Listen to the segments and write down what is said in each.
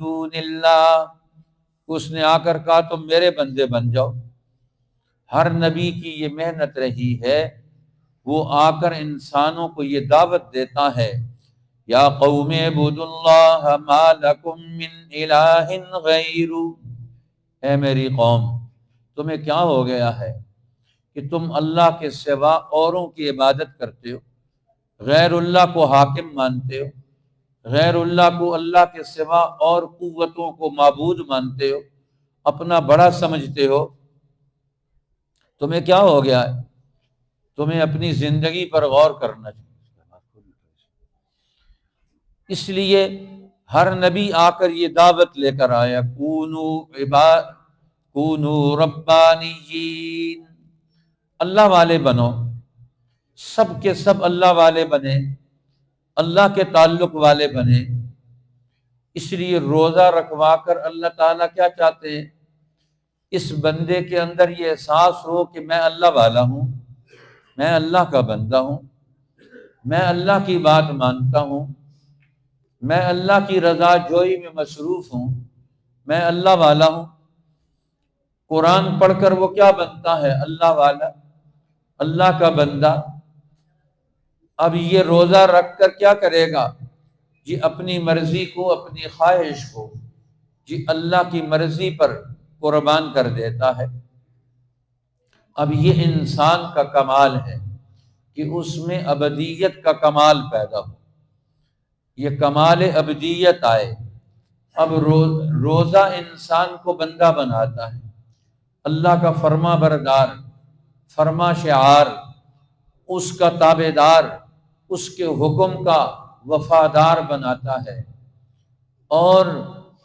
دون اللہ، اس نے آ کر کہا تم میرے بندے بن جاؤ۔ ہر نبی کی یہ محنت رہی ہے، وہ آ کر انسانوں کو یہ دعوت دیتا ہے، یا قوم اعبدوا اللہ ما لکم من الہ غیرہ، اے میری قوم تمہیں کیا ہو گیا ہے کہ تم اللہ کے سوا اوروں کی عبادت کرتے ہو، غیر اللہ کو حاکم مانتے ہو، غیر اللہ کو اللہ کے سوا اور قوتوں کو معبود مانتے ہو، اپنا بڑا سمجھتے ہو۔ تمہیں کیا ہو گیا ہے؟ تمہیں اپنی زندگی پر غور کرنا چاہیے۔ اس لیے ہر نبی آ کر یہ دعوت لے کر آیا، کونو ربانیین، اللہ والے بنو، سب کے سب اللہ والے بنے، اللہ کے تعلق والے بنے۔ اس لیے روزہ رکھوا کر اللہ تعالیٰ کیا چاہتے ہیں؟ اس بندے کے اندر یہ احساس ہو کہ میں اللہ والا ہوں، میں اللہ کا بندہ ہوں، میں اللہ کی بات مانتا ہوں، میں اللہ کی رضا جوئی میں مصروف ہوں، میں اللہ والا ہوں۔ قرآن پڑھ کر وہ کیا بنتا ہے؟ اللہ والا، اللہ کا بندہ۔ اب یہ روزہ رکھ کر کیا کرے گا؟ جی اپنی مرضی کو، اپنی خواہش کو جی اللہ کی مرضی پر قربان کر دیتا ہے۔ اب یہ انسان کا کمال ہے کہ اس میں ابدیت کا کمال پیدا ہو، یہ کمال ابدیت آئے۔ اب روزہ انسان کو بندہ بناتا ہے، اللہ کا فرما بردار، فرما شعار، اس کا تابع دار، اس کے حکم کا وفادار بناتا ہے۔ اور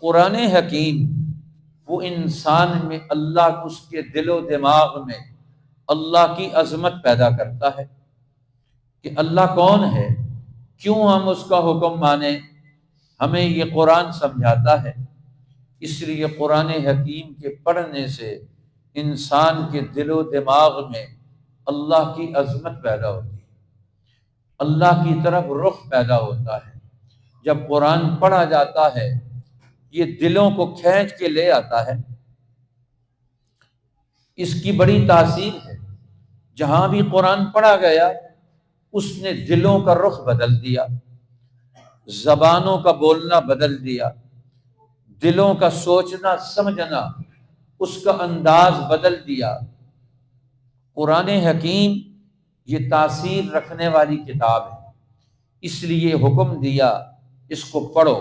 قرآن حکیم وہ انسان میں اللہ، اس کے دل و دماغ میں اللہ کی عظمت پیدا کرتا ہے کہ اللہ کون ہے، کیوں ہم اس کا حکم مانیں، ہمیں یہ قرآن سمجھاتا ہے۔ اس لیے قرآن حکیم کے پڑھنے سے انسان کے دل و دماغ میں اللہ کی عظمت پیدا ہوتی ہے، اللہ کی طرف رخ پیدا ہوتا ہے۔ جب قرآن پڑھا جاتا ہے یہ دلوں کو کھینچ کے لے آتا ہے، اس کی بڑی تاثیر ہے۔ جہاں بھی قرآن پڑھا گیا اس نے دلوں کا رخ بدل دیا، زبانوں کا بولنا بدل دیا، دلوں کا سوچنا سمجھنا، اس کا انداز بدل دیا۔ قرآن حکیم یہ تاثیر رکھنے والی کتاب ہے، اس لیے حکم دیا اس کو پڑھو،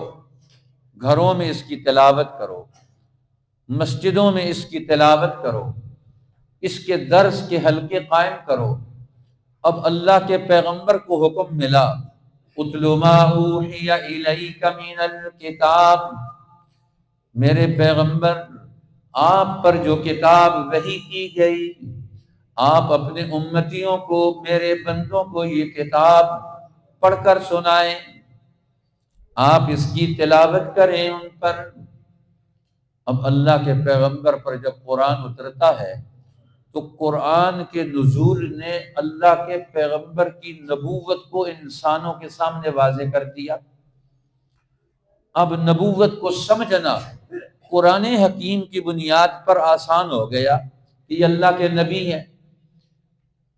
گھروں میں اس کی تلاوت کرو، مسجدوں میں اس کی تلاوت کرو، اس کے درس کے حلقے قائم کرو۔ اب اللہ کے پیغمبر کو حکم ملا، اتل ما اوحی الیک من الکتاب، میرے پیغمبر آپ پر جو کتاب وحی کی گئی، آپ اپنے امتیوں کو، میرے بندوں کو یہ کتاب پڑھ کر سنائیں، آپ اس کی تلاوت کریں ان پر۔ اب اللہ کے پیغمبر پر جب قرآن اترتا ہے تو قرآن کے نزول نے اللہ کے پیغمبر کی نبوت کو انسانوں کے سامنے واضح کر دیا۔ اب نبوت کو سمجھنا قرآن حکیم کی بنیاد پر آسان ہو گیا کہ یہ اللہ کے نبی ہیں،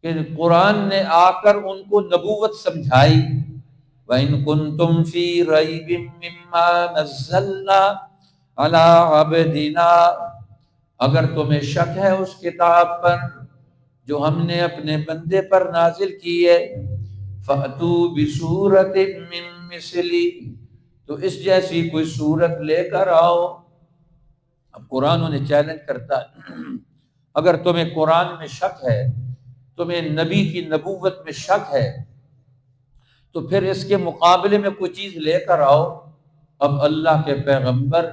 کہ قرآن نے آ کر ان کو نبوت سمجھائی۔ وَإِن كُنتُمْ فِي رَيْبٍ مِّمَّا نَزَّلْنَا عَلَىٰ عَبْدِنَا، اگر تمہیں شک ہے اس کتاب پر جو ہم نے اپنے بندے پر نازل کی ہے، فَأْتُوا بِسُورَةٍ مِّن مِّثْلِهِ، تو اس جیسی کوئی صورت لے کر آؤ۔ اب قرآن انہیں چیلنج کرتا ہے، اگر تمہیں قرآن میں شک ہے، تمہیں نبی کی نبوت میں شک ہے، تو پھر اس کے مقابلے میں کوئی چیز لے کر آؤ۔ اب اللہ کے پیغمبر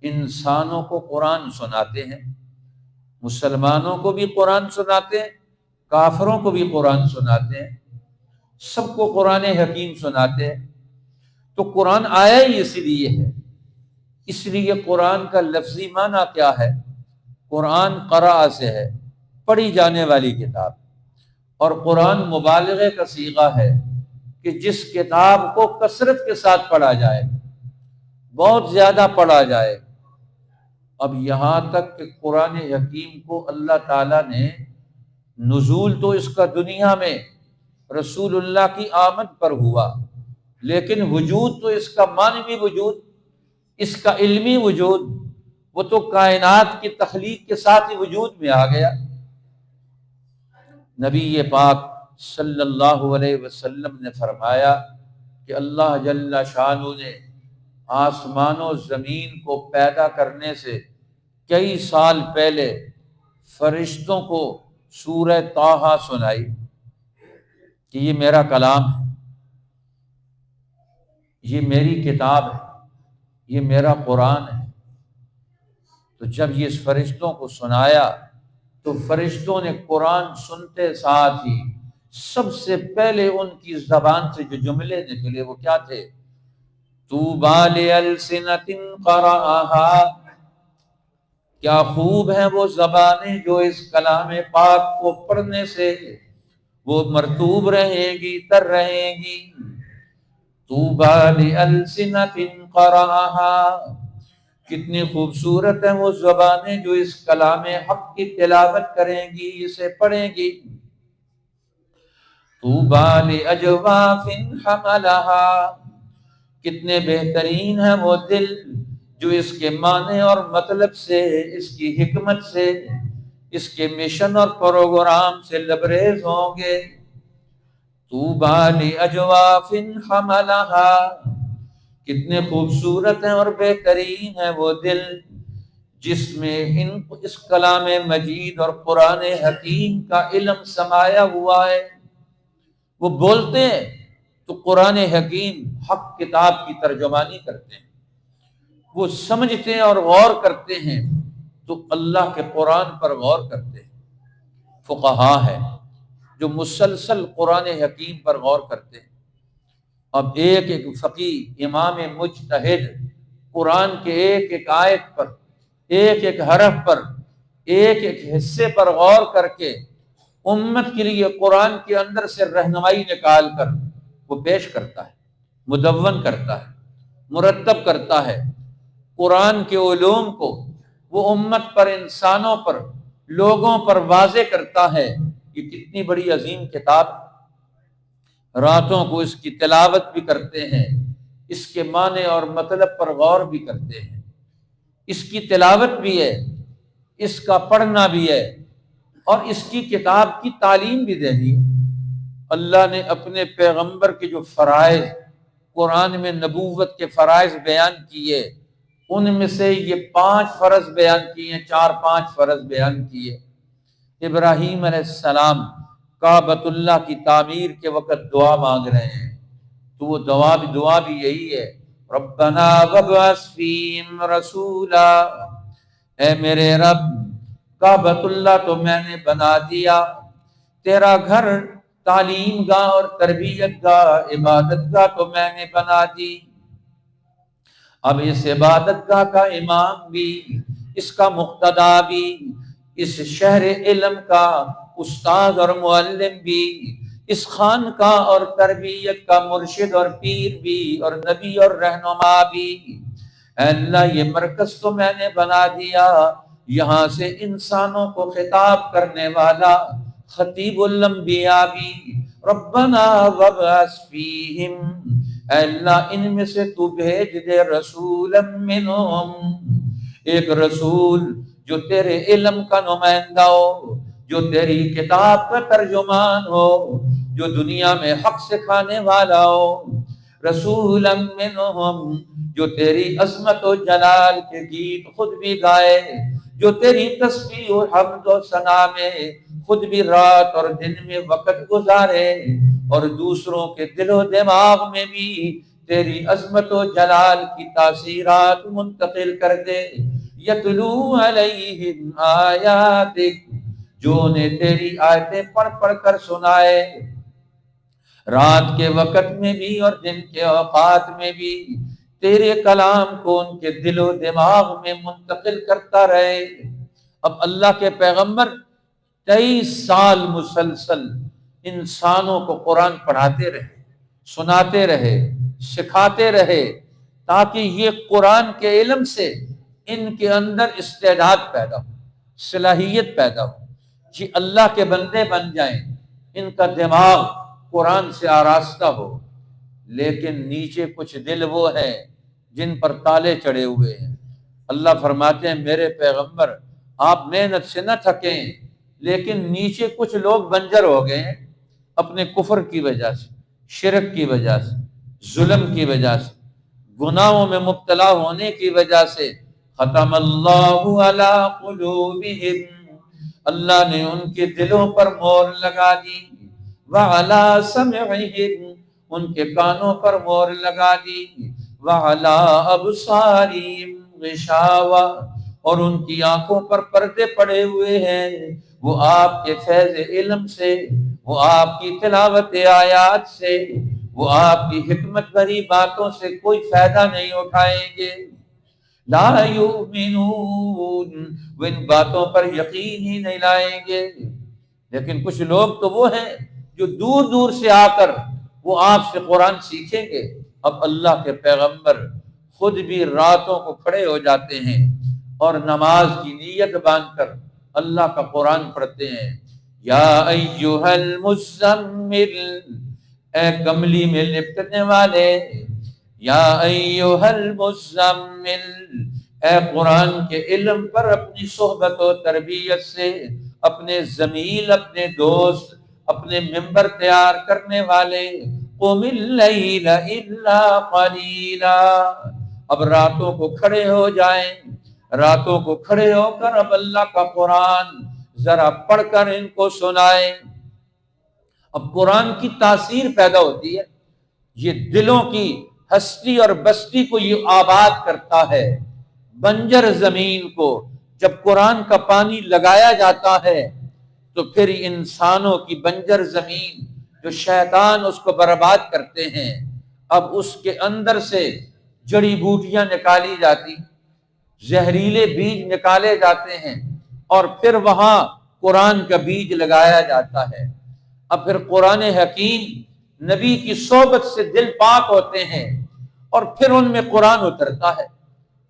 انسانوں کو قرآن سناتے ہیں، مسلمانوں کو بھی قرآن سناتے ہیں، کافروں کو بھی قرآن سناتے ہیں، سب کو قرآن حکیم سناتے ہیں۔ تو قرآن آیا ہی اسی لیے ہے۔ اس لیے قرآن کا لفظی معنی کیا ہے؟ قرآن قرأ سے ہے، پڑھی جانے والی کتاب، اور قرآن مبالغے کا صیغہ ہے کہ جس کتاب کو کثرت کے ساتھ پڑھا جائے، بہت زیادہ پڑھا جائے۔ اب یہاں تک کہ قرآن حکیم کو اللہ تعالیٰ نے نزول تو اس کا دنیا میں رسول اللہ کی آمد پر ہوا، لیکن وجود تو اس کا معنوی وجود، اس کا علمی وجود، وہ تو کائنات کی تخلیق کے ساتھ ہی وجود میں آ گیا۔ نبی پاک صلی اللہ علیہ وسلم نے فرمایا کہ اللہ جل شانہ نے آسمان و زمین کو پیدا کرنے سے کئی سال پہلے فرشتوں کو سورہ طٰہٰ سنائی کہ یہ میرا کلام ہے، یہ میری کتاب ہے، یہ میرا قرآن ہے۔ تو جب یہ اس فرشتوں کو سنایا تو فرشتوں نے قرآن سنتے ساتھ ہی سب سے پہلے ان کی زبان سے جو جملے نکلے وہ کیا تھے؟ طوبیٰ لألسنۃ قرأہا، کیا خوب ہیں وہ زبانیں جو اس کلام پاک کو پڑھنے سے وہ مرطوب رہیں گی، تر رہیں گی۔ طوبیٰ لألسنۃ قرأہا، کتنی خوبصورت ہیں وہ زبانیں جو اس کلام حق کی تلاوت کریں گی، اسے پڑھیں گی۔ طوبیٰ لأجواف حملہا، کتنے بہترین ہیں وہ دل جو اس کے معنی اور مطلب سے، اس کی حکمت سے، اس کے مشن اور پروگرام سے لبریز ہوں گے۔ طوبیٰ لأجواف حملہا، کتنے خوبصورت ہیں اور بہترین ہیں وہ دل جس میں اس کلام مجید اور قرآن حکیم کا علم سمایا ہوا ہے۔ وہ بولتے ہیں تو قرآن حکیم حق کتاب کی ترجمانی کرتے ہیں، وہ سمجھتے ہیں اور غور کرتے ہیں تو اللہ کے قرآن پر غور کرتے ہیں۔ فقہا ہے جو مسلسل قرآن حکیم پر غور کرتے ہیں۔ اب ایک ایک فقیہ، امام مجتہد قرآن کے ایک ایک آیت پر، ایک ایک حرف پر، ایک ایک حصے پر غور کر کے امت کے لیے قرآن کے اندر سے رہنمائی نکال کر وہ پیش کرتا ہے، مدون کرتا ہے، مرتب کرتا ہے۔ قرآن کے علوم کو وہ امت پر، انسانوں پر، لوگوں پر واضح کرتا ہے۔ یہ کتنی بڑی عظیم کتاب، راتوں کو اس کی تلاوت بھی کرتے ہیں، اس کے معنی اور مطلب پر غور بھی کرتے ہیں۔ اس کی تلاوت بھی ہے، اس کا پڑھنا بھی ہے، اور اس کی کتاب کی تعلیم بھی دینی ہے۔ اللہ نے اپنے پیغمبر کے جو فرائض قرآن میں نبوت کے فرائض بیان کیے، ان میں سے یہ 5 فرض بیان کیے، 4-5 فرض بیان کیے۔ ابراہیم علیہ السلام کعبۃ اللہ کی تعمیر کے وقت دعا مانگ رہے ہیں تو وہ دعا بھی یہی ہے، ربنا وابعث فیہم رسولا، اے میرے رب کعبۃ اللہ تو میں نے بنا دیا، تیرا گھر تعلیم گاہ اور تربیت گاہ، عبادت گاہ تو میں نے بنا دی، اب اس عبادت گاہ کا امام بھی، اس کا مقتدا بھی، اس شہر علم کا استاد اور معلم بھی، اس خانقاہ اور تربیت کا مرشد اور پیر بھی، اور نبی اور رہنما بھی۔ اے اللہ یہ مرکز تو میں نے بنا دیا، یہاں سے انسانوں کو خطاب کرنے والا خطیب الانبیاء بھی۔ ربنا وابعث فیہم، اے اللہ ان میں سے تو بھیج دے رسولا منہم، ایک رسول جو تیرے علم کا نمائندہ ہو، جو تیری کتاب کا ترجمان ہو، جو دنیا میں حق سکھانے والا ہو، رسولا منہم جو تیری عظمت و جلال کے گیت خود بھی گائے، جو تیری تسبیح و حمد و ثنا میں خود بھی رات اور دن میں وقت گزارے، اور دوسروں کے دل و دماغ میں بھی تیری عظمت و جلال کی تاثیرات منتقل کر دے۔ یتلو علیہم آیاتک، جو انہیں تیری آیتیں پڑھ پڑھ کر سنائے، رات کے وقت میں بھی اور دن کے اوقات میں بھی تیرے کلام کو ان کے دل و دماغ میں منتقل کرتا رہے۔ اب اللہ کے پیغمبر 23 سال مسلسل انسانوں کو قرآن پڑھاتے رہے، سناتے رہے، سکھاتے رہے، تاکہ یہ قرآن کے علم سے ان کے اندر استعداد پیدا ہو، صلاحیت پیدا ہو، جی اللہ کے بندے بن جائیں، ان کا دماغ قرآن سے آراستہ ہو۔ لیکن نیچے کچھ دل وہ ہیں جن پر تالے چڑھے ہوئے ہیں۔ اللہ فرماتے ہیں میرے پیغمبر آپ محنت سے نہ تھکیں، لیکن نیچے کچھ لوگ بنجر ہو گئے ہیں اپنے کفر کی وجہ سے، شرک کی وجہ سے، ظلم کی وجہ سے، گناہوں میں مبتلا ہونے کی وجہ سے۔ ختم اللہ علی قلوبہم، اللہ نے ان کے دلوں پر مہر لگا دی، وعلی سمعہم، ان کے کانوں پر مہر لگا دی، وعلی ابصارہم غشاوہ، اور ان کی آنکھوں پر پردے پڑے ہوئے ہیں۔ وہ آپ کے فیض علم سے، وہ آپ کی تلاوت آیات سے، وہ آپ کی حکمت بھری باتوں سے کوئی فائدہ نہیں اٹھائیں گے۔ لا یؤمنون، وہ ان باتوں پر یقین ہی نہیں لائیں گے۔ لیکن کچھ لوگ تو وہ ہیں جو دور دور سے آ کر وہ آپ سے قرآن سیکھیں گے۔ اب اللہ کے پیغمبر خود بھی راتوں کو کھڑے ہو جاتے ہیں اور نماز کی نیت باندھ کر اللہ کا قرآن پڑھتے ہیں۔ یا ایھا المزمل، اے کملی میں لپٹنے والے، یا ایھا المزمل، اے قرآن کے علم پر اپنی صحبت و تربیت سے اپنے زمیل، اپنے دوست، اپنے ممبر تیار کرنے والے، قم اللیل الا قلیلا، اب راتوں کو کھڑے ہو جائیں، راتوں کو کھڑے ہو کر اب اللہ کا قرآن ذرا پڑھ کر ان کو سنائیں۔ اب قرآن کی تاثیر پیدا ہوتی ہے، یہ دلوں کی ہستی اور بستی کو یہ آباد کرتا ہے۔ بنجر زمین کو جب قرآن کا پانی لگایا جاتا ہے تو پھر انسانوں کی بنجر زمین جو شیطان اس کو برباد کرتے ہیں، اب اس کے اندر سے جڑی بوٹیاں نکالی جاتی، زہریلے بیج نکالے جاتے ہیں، اور پھر وہاں قرآن کا بیج لگایا جاتا ہے۔ اب پھر قرآن حکیم نبی کی صحبت سے دل پاک ہوتے ہیں اور پھر ان میں قرآن اترتا ہے۔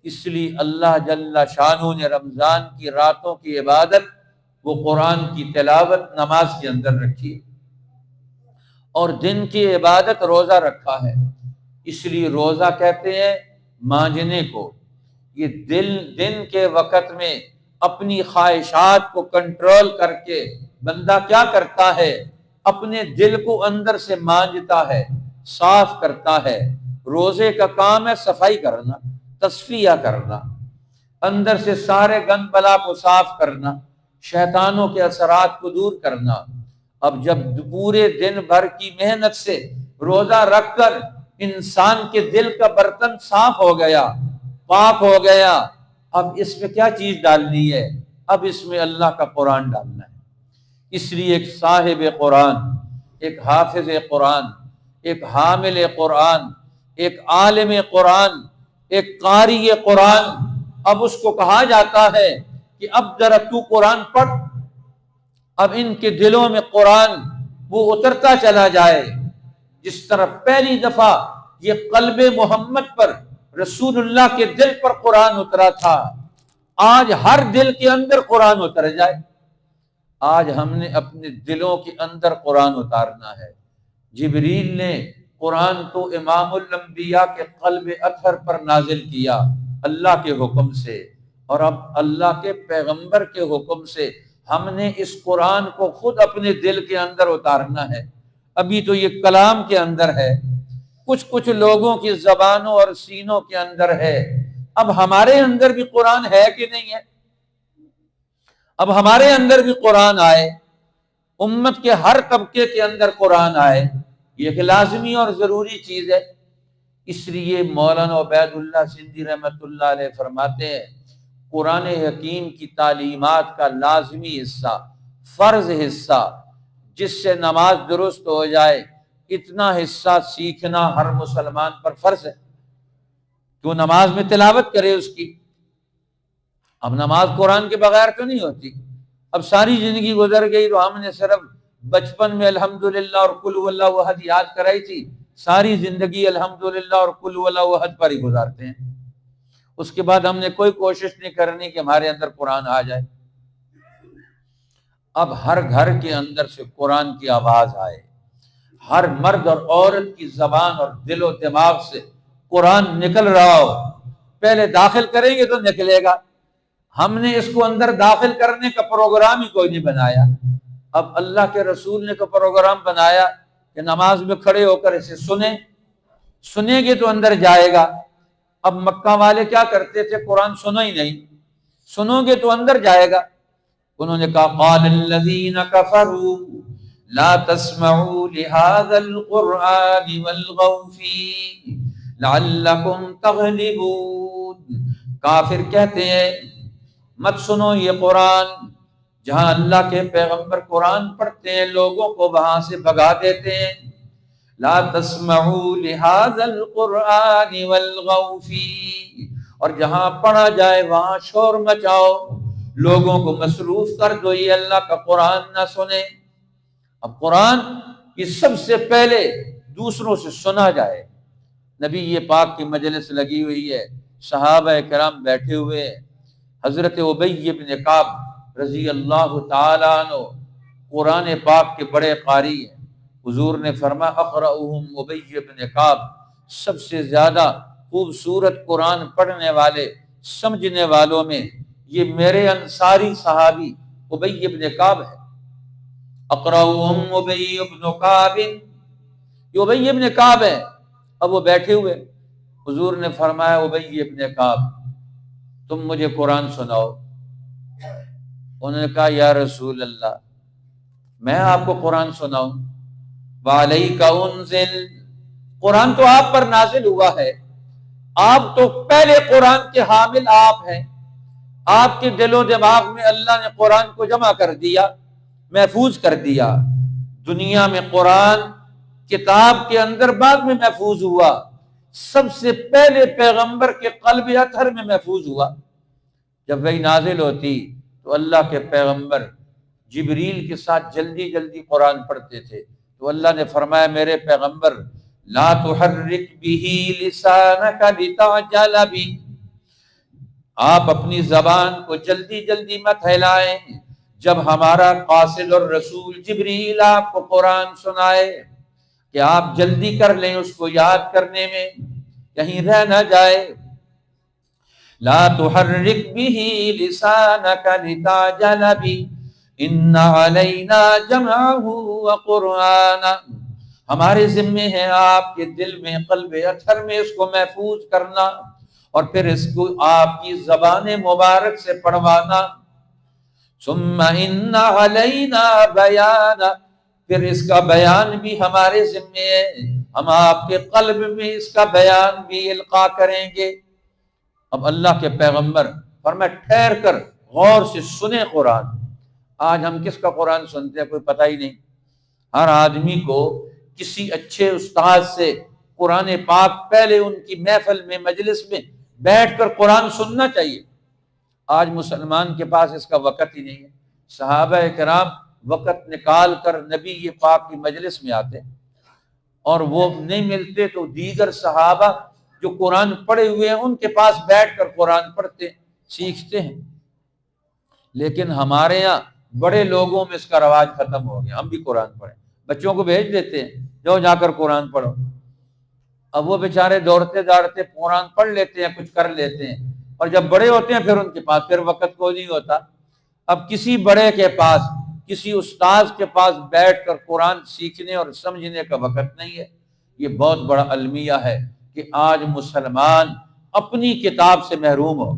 اس لیے اللہ جل شانہ نے رمضان کی راتوں کی عبادت وہ قرآن کی تلاوت نماز کے اندر رکھی، اور دن کی عبادت روزہ رکھا ہے۔ اس لیے روزہ کہتے ہیں مانجنے کو۔ یہ دن کے وقت میں اپنی خواہشات کو کنٹرول کر کے بندہ کیا کرتا ہے، اپنے دل کو اندر سے مانجتا ہے، صاف کرتا ہے۔ روزے کا کام ہے صفائی کرنا، تصفیہ کرنا، اندر سے سارے گند بلا کو صاف کرنا، شیطانوں کے اثرات کو دور کرنا۔ اب جب پورے دن بھر کی محنت سے روزہ رکھ کر انسان کے دل کا برتن صاف ہو گیا، پاک ہو گیا، اب اس میں کیا چیز ڈالنی ہے؟ اب اس میں اللہ کا قرآن ڈالنا ہے۔ اس لیے ایک صاحب قرآن، ایک حافظ قرآن، ایک حامل قرآن، ایک عالم قرآن، ایک قاری قرآن، اب اس کو کہا جاتا ہے کہ اب ذرا تو قرآن پڑھ۔ اب ان کے دلوں میں قرآن وہ اترتا چلا جائے، جس طرح پہلی دفعہ یہ قلب محمد پر، رسول اللہ کے دل پر قرآن اترا تھا، آج ہر دل کے اندر قرآن اتر جائے۔ آج ہم نے اپنے دلوں کے اندر قرآن اتارنا ہے۔ جبریل نے قرآن تو امام الانبیاء کے قلب اطہر پر نازل کیا اللہ کے حکم سے، اور اب اللہ کے پیغمبر کے حکم سے ہم نے اس قرآن کو خود اپنے دل کے اندر اتارنا ہے۔ ابھی تو یہ کلام کے اندر ہے، کچھ لوگوں کی زبانوں اور سینوں کے اندر ہے۔ اب ہمارے اندر بھی قرآن ہے کہ نہیں ہے؟ اب ہمارے اندر بھی قرآن آئے، امت کے ہر طبقے کے اندر قرآن آئے، یہ ایک لازمی اور ضروری چیز ہے۔ اس لیے مولانا عبید اللہ سندھی رحمۃ اللہ علیہ فرماتے ہیں قرآن حکیم کی تعلیمات کا لازمی حصہ، فرض حصہ، جس سے نماز درست ہو جائے، اتنا حصہ سیکھنا ہر مسلمان پر فرض ہے کہ وہ نماز میں تلاوت کرے اس کی۔ اب نماز قرآن کے بغیر تو نہیں ہوتی۔ اب ساری زندگی گزر گئی تو ہم نے صرف بچپن میں الحمدللہ اور قل هو اللہ احد یاد کرائی تھی، ساری زندگی الحمدللہ اور قل هو اللہ احد پر ہی گزارتے ہیں. اس کے بعد ہم نے کوئی کوشش نہیں کرنی کہ ہمارے اندر قرآن آ جائے. اب ہر گھر کے اندر سے قرآن کی آواز آئے، ہر مرد اور عورت کی زبان اور دل و دماغ سے قرآن نکل رہا ہو. پہلے داخل کریں گے تو نکلے گا. ہم نے اس کو اندر داخل کرنے کا پروگرام ہی کوئی نہیں بنایا. اب اللہ کے رسول نے کا پروگرام بنایا کہ نماز میں کھڑے ہو کر اسے سنیں گے تو اندر جائے گا. اب مکہ والے کیا کرتے تھے؟ قرآن سنو ہی نہیں، سنو گے تو اندر جائے گا. انہوں نے کہا قال الذین کفروا لا تسمعوا لهذا القرآن والغوا فیہ لعلکم تغلبون. کافر کہتے ہیں مت سنو یہ قرآن. جہاں اللہ کے پیغمبر قرآن پڑھتے ہیں لوگوں کو وہاں سے بھگا دیتے ہیں. لا تسمعوا لهذا القرآن والغوا فیہ، اور جہاں پڑھا جائے وہاں شور مچاؤ، لوگوں کو مصروف کر دو، یہ اللہ کا قرآن نہ سنے. اب قرآن یہ سب سے پہلے دوسروں سے سنا جائے. نبی یہ پاک کی مجلس لگی ہوئی ہے، صحابہ کرام بیٹھے ہوئے ہیں. حضرت ابی بن کعب رضی اللہ تعالیٰ عنہ قرآن پاک کے بڑے قاری ہیں. حضور نے فرمایا اقرأہم ابی بن کعب، سب سے زیادہ خوبصورت قرآن پڑھنے والے سمجھنے والوں میں یہ میرے انصاری صحابی ابی بن کعب ہے. اقرأہم ابی بن کعب، یہ ابی بن کعب ہے. اب وہ بیٹھے ہوئے، حضور نے فرمایا ابی بن کعب تم مجھے قرآن سناؤ. انہوں نے کہا یا رسول اللہ میں آپ کو قرآن سناؤں؟ وعلیک انزل، قرآن تو آپ پر نازل ہوا ہے، آپ تو پہلے قرآن کے حامل آپ ہیں. آپ کے دل و دماغ میں اللہ نے قرآن کو جمع کر دیا، محفوظ کر دیا. دنیا میں قرآن کتاب کے اندر بعد میں محفوظ ہوا، سب سے پہلے پیغمبر کے قلب اطہر میں محفوظ ہوا. جب وہی نازل ہوتی تو اللہ کے پیغمبر جبریل کے ساتھ جلدی جلدی قرآن پڑھتے تھے. تو اللہ نے فرمایا میرے پیغمبر لا تحرک به لسانک لتعجل به، آپ اپنی زبان کو جلدی جلدی مت ہلائیں جب ہمارا قاصد اور رسول جبریل آپ کو قرآن سنائے، کہ آپ جلدی کر لیں اس کو یاد کرنے میں، کہیں رہ نہ جائے. لا تحرک به لسانک لتعجل به ان علینا جمعہ وقرآنہ، ہمارے ذمے ہے آپ کے دل میں قلب اطہر میں اس کو محفوظ کرنا اور پھر اس کو آپ کی زبان مبارک سے پڑھوانا. ثم ان علینا بیانہ، پھر اس کا بیان بھی ہمارے ذمے ہے، ہم آپ کے قلب میں اس کا بیان بھی القاء کریں گے. اب اللہ کے پیغمبر فرمایا ٹھہر کر غور سے سنیں قرآن. آج ہم کس کا قرآن سنتے ہیں کوئی پتہ ہی نہیں. ہر آدمی کو کسی اچھے استاد سے قرآن پاک پہلے ان کی محفل میں مجلس میں بیٹھ کر قرآن سننا چاہیے. آج مسلمان کے پاس اس کا وقت ہی نہیں ہے. صحابہ کرام وقت نکال کر نبی یہ پاک کی مجلس میں آتے، اور وہ نہیں ملتے تو دیگر صحابہ جو قرآن پڑھے ہوئے ہیں ان کے پاس بیٹھ کر قرآن پڑھتے سیکھتے ہیں. لیکن ہمارے یہاں بڑے لوگوں میں اس کا رواج ختم ہو گیا. ہم بھی قرآن پڑھیں، بچوں کو بھیج دیتے ہیں جاؤ جا کر قرآن پڑھو. اب وہ بیچارے دوڑتے دوڑتے قرآن پڑھ لیتے ہیں، کچھ کر لیتے ہیں، اور جب بڑے ہوتے ہیں پھر ان کے پاس پھر وقت کوئی نہیں ہوتا. اب کسی بڑے کے پاس کسی استاذ کے پاس بیٹھ کر قرآن سیکھنے اور سمجھنے کا وقت نہیں ہے. یہ بہت بڑا المیہ ہے کہ آج مسلمان اپنی کتاب سے محروم ہو،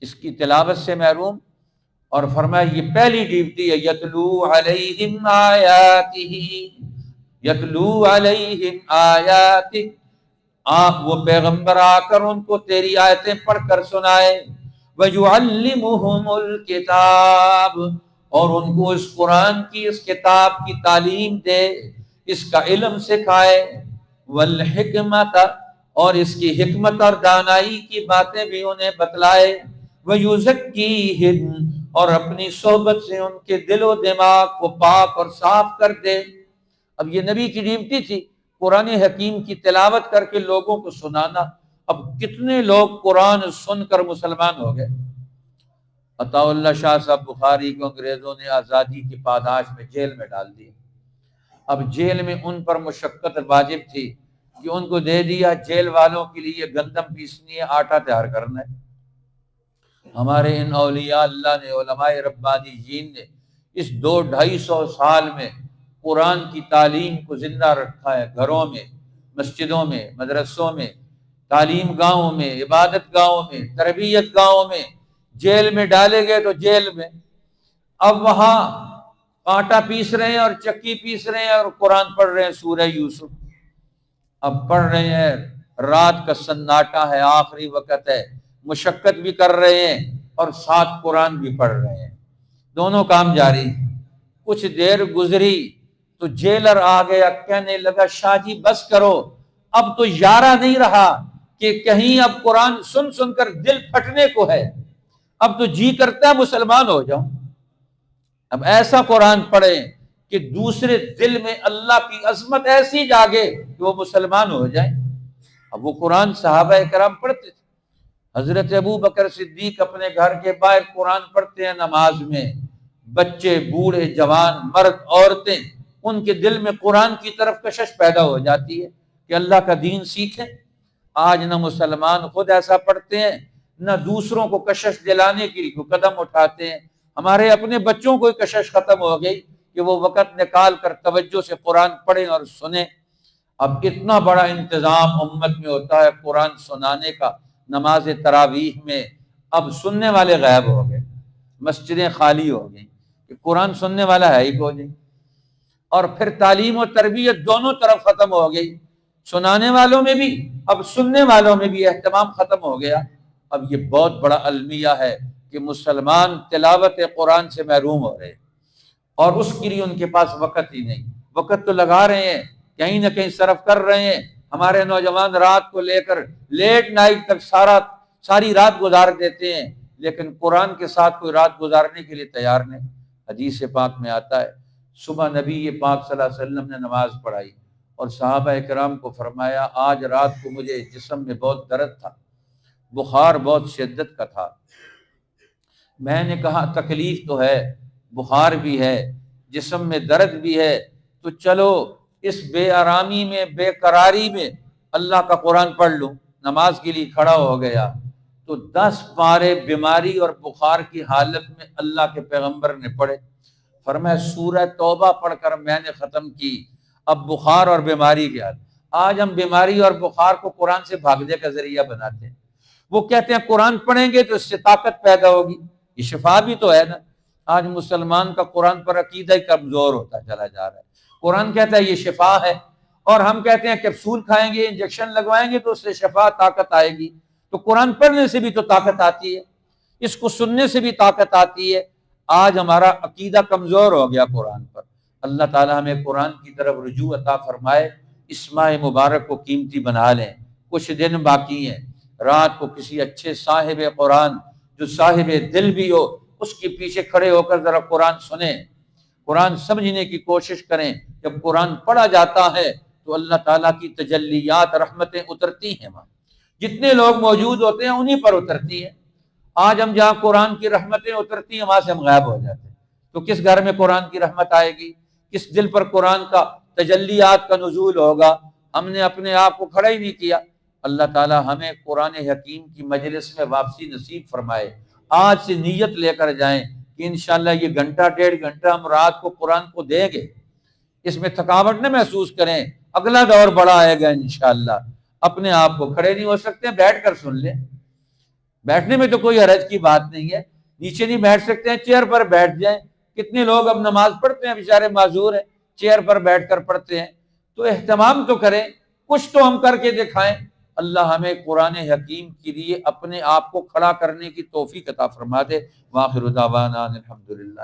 اس کی تلاوت سے محروم. اور فرمایا یہ پہلی ڈیوٹی ہے یتلو علیہم آیاتہ، یتلو علیہم آیاتہ، آپ وہ پیغمبر آ کر ان کو تیری آیتیں پڑھ کر سنائے. وَيُعَلِّمُهُمُ الْكِتَابَ، اور ان کو اس قرآن کی اس کتاب کی تعلیم دے، اس کا علم سکھائے. وَالْحِكْمَةَ، اور اس کی حکمت اور دانائی کی باتیں بھی انہیں بتلائے. وَيُزَكِّيهِمْ، اور اپنی صحبت سے ان کے دل و دماغ کو پاک اور صاف کر دے. اب یہ نبی کی ڈیوٹی تھی، قرآن حکیم کی تلاوت کر کے لوگوں کو سنانا۔ اب کتنے لوگ قرآن سن کر مسلمان ہو گئے۔ عطا اللہ شاہ صاحب بخاری کو انگریزوں نے آزادی کی پاداش میں جیل میں ڈال دیا۔ اب جیل میں ان پر مشقت واجب تھی کہ ان کو دے دیا جیل والوں کے لیے گندم پیسنی ہے، آٹا تیار کرنا ہے۔ ہمارے ان اولیاء اللہ نے، علماء ربانیین نے اس 200-250 سال میں قرآن کی تعلیم کو زندہ رکھا ہے۔ گھروں میں، مسجدوں میں، مدرسوں میں، تعلیم گاہوں میں، عبادت گاہوں میں، تربیت گاہوں میں۔ جیل میں ڈالے گئے تو جیل میں، اب وہاں آٹا پیس رہے ہیں اور چکی پیس رہے ہیں اور قرآن پڑھ رہے ہیں سورہ یوسف۔ اب پڑھ رہے ہیں، رات کا سناٹا ہے، آخری وقت ہے، مشقت بھی کر رہے ہیں اور ساتھ قرآن بھی پڑھ رہے ہیں، دونوں کام جاری۔ کچھ دیر گزری تو جیلر آ گیا، کہنے لگا شاہ جی بس کرو، اب تو یارہ نہیں رہا کہ کہیں اب قرآن سن سن کر دل پھٹنے کو ہے، اب تو جی کرتا ہے مسلمان ہو جاؤں۔ اب ایسا قرآن پڑھیں کہ دوسرے دل میں اللہ کی عظمت ایسی جاگے کہ وہ مسلمان ہو جائیں۔ اب وہ قرآن صحابہ کرام پڑھتے تھے۔ حضرت ابو بکر صدیق اپنے گھر کے باہر قرآن پڑھتے ہیں نماز میں، بچے، بوڑھے، جوان، مرد، عورتیں، ان کے دل میں قرآن کی طرف کشش پیدا ہو جاتی ہے کہ اللہ کا دین سیکھیں۔ آج نہ مسلمان خود ایسا پڑھتے ہیں، نہ دوسروں کو کشش دلانے کے لیے قدم اٹھاتے ہیں۔ ہمارے اپنے بچوں کو کشش ختم ہو گئی کہ وہ وقت نکال کر توجہ سے قرآن پڑھیں اور سنیں۔ اب اتنا بڑا انتظام امت میں ہوتا ہے قرآن سنانے کا نماز تراویح میں، اب سننے والے غائب ہو گئے، مسجدیں خالی ہو گئیں کہ قرآن سننے والا ہے ہی کوئی نہیں۔ اور پھر تعلیم و تربیت دونوں طرف ختم ہو گئی، سنانے والوں میں بھی، اب سننے والوں میں بھی اہتمام ختم ہو گیا۔ اب یہ بہت بڑا المیہ ہے کہ مسلمان تلاوت قرآن سے محروم ہو رہے اور اس کے لیے ان کے پاس وقت ہی نہیں۔ وقت تو لگا رہے ہیں، کہیں نہ کہیں صرف کر رہے ہیں۔ ہمارے نوجوان رات کو لے کر لیٹ نائٹ تک ساری رات گزار دیتے ہیں، لیکن قرآن کے ساتھ کوئی رات گزارنے کے لیے تیار نہیں۔ حدیث پاک میں آتا ہے، صبح نبی پاک صلی اللہ علیہ وسلم نے نماز پڑھائی اور صحابہ کرام کو فرمایا آج رات کو مجھے جسم میں بہت درد تھا، بخار بہت شدت کا تھا۔ میں نے کہا تکلیف تو ہے، بخار بھی ہے، جسم میں درد بھی ہے، تو چلو اس بے آرامی میں، بے قراری میں اللہ کا قرآن پڑھ لوں۔ نماز کے لیے کھڑا ہو گیا تو 10 پارے بیماری اور بخار کی حالت میں اللہ کے پیغمبر نے پڑھے۔ فرمایا سورہ توبہ پڑھ کر میں نے ختم کی، اب بخار اور بیماری کے حال۔ آج ہم بیماری اور بخار کو قرآن سے بھاگنے کا ذریعہ بناتے ہیں۔ وہ کہتے ہیں قرآن پڑھیں گے تو اس سے طاقت پیدا ہوگی، یہ شفا بھی تو ہے نا۔ آج مسلمان کا قرآن پر عقیدہ ہی کمزور ہوتا چلا جا رہا ہے۔ قرآن کہتا ہے یہ شفا ہے، اور ہم کہتے ہیں کیپسول کھائیں گے، انجیکشن لگوائیں گے تو اس سے شفا طاقت آئے گی۔ تو قرآن پڑھنے سے بھی تو طاقت آتی ہے، اس کو سننے سے بھی طاقت آتی ہے۔ آج ہمارا عقیدہ کمزور ہو گیا قرآن پر۔ اللہ تعالی ہمیں قرآن کی طرف رجوع عطا فرمائے، اس ماہ مبارک کو قیمتی بنا لیں۔ کچھ دن باقی ہیں، رات کو کسی اچھے صاحب قرآن جو صاحب دل بھی ہو اس کے پیچھے کھڑے ہو کر ذرا قرآن سنیں، قرآن سمجھنے کی کوشش کریں۔ جب قرآن پڑھا جاتا ہے تو اللہ تعالیٰ کی تجلیات، رحمتیں اترتی ہیں، وہاں جتنے لوگ موجود ہوتے ہیں انہی پر اترتی ہیں۔ آج ہم جہاں قرآن کی رحمتیں اترتی ہیں وہاں سے ہم غائب ہو جاتے ہیں، تو کس گھر میں قرآن کی رحمت آئے گی؟ کس دل پر قرآن کا تجلیات کا نزول ہوگا؟ ہم نے اپنے آپ کو کھڑا ہی نہیں کیا۔ اللہ تعالی ہمیں قرآن حکیم کی مجلس میں واپسی نصیب فرمائے۔ آج سے نیت لے کر جائیں کہ انشاءاللہ یہ گھنٹہ 1.5 گھنٹہ ہم رات کو قرآن کو دیں گے، اس میں تھکاوٹ نہ محسوس کریں، اگلا دور بڑا آئے گا انشاءاللہ۔ اپنے آپ کو کھڑے نہیں ہو سکتے بیٹھ کر سن لیں، بیٹھنے میں تو کوئی حرج کی بات نہیں ہے، نیچے نہیں بیٹھ سکتے ہیں چیئر پر بیٹھ جائیں۔ کتنے لوگ اب نماز پڑھتے ہیں بیچارے معذور ہیں، چیئر پر بیٹھ کر پڑھتے ہیں، تو اہتمام تو کریں، کچھ تو ہم کر کے دکھائیں۔ اللہ ہمیں قرآن حکیم کے لیے اپنے آپ کو کھڑا کرنے کی توفیق عطا فرما دے۔ وآخر دعوانا الحمدللہ۔